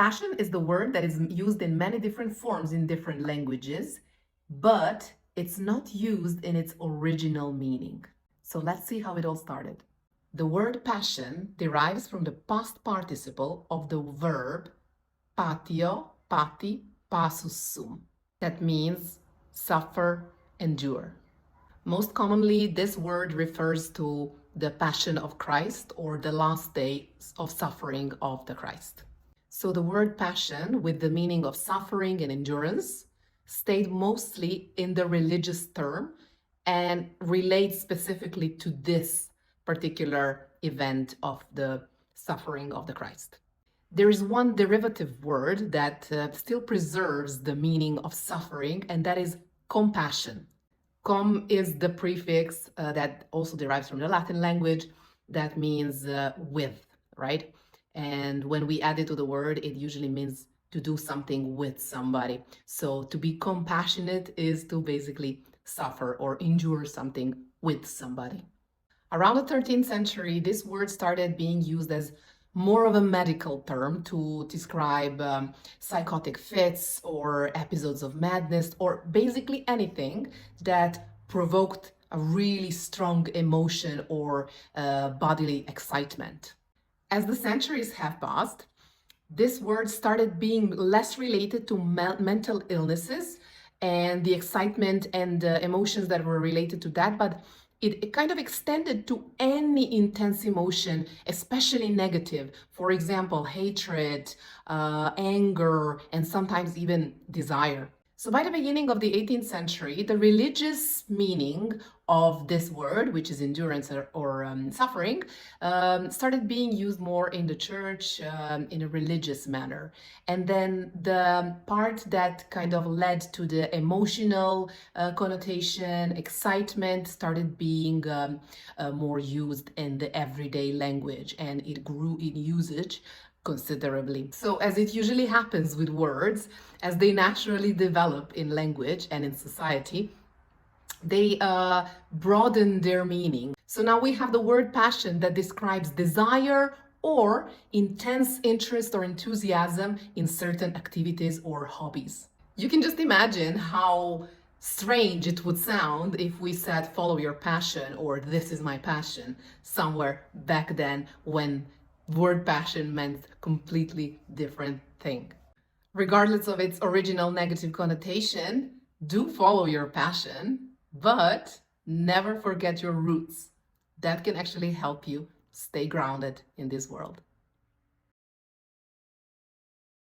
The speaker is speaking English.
Passion is the word that is used in many different forms in different languages, but it's not used in its original meaning. So let's see how it all started. The word passion derives from the past participle of the verb patio, pati, passus sum. That means suffer, endure. Most commonly, this word refers to the Passion of Christ or the last days of suffering of the Christ. So the word passion, with the meaning of suffering and endurance, stayed mostly in the religious term and relates specifically to this particular event of the suffering of the Christ. There is one derivative word that still preserves the meaning of suffering, and that is compassion. Com is the prefix that also derives from the Latin language that means with, right? And when we add it to the word, it usually means to do something with somebody. So to be compassionate is to basically suffer or endure something with somebody. Around the 13th century, this word started being used as more of a medical term to describe psychotic fits or episodes of madness, or basically anything that provoked a really strong emotion or bodily excitement. As the centuries have passed, this word started being less related to mental illnesses and the excitement and emotions that were related to that, but it kind of extended to any intense emotion, especially negative. For example, hatred, anger, and sometimes even desire. So by the beginning of the 18th century, the religious meaning of this word, which is endurance or suffering, started being used more in the church in a religious manner. And then the part that kind of led to the emotional connotation, excitement, started being more used in the everyday language, and it grew in usage considerably. So as it usually happens with words, as they naturally develop in language and in society, they broaden their meaning. So now we have the word passion that describes desire or intense interest or enthusiasm in certain activities or hobbies. You can just imagine how strange it would sound if we said follow your passion or this is my passion somewhere back then when word passion meant completely different thing. Regardless of its original negative connotation, do follow your passion, but never forget your roots. That can actually help you stay grounded in this world.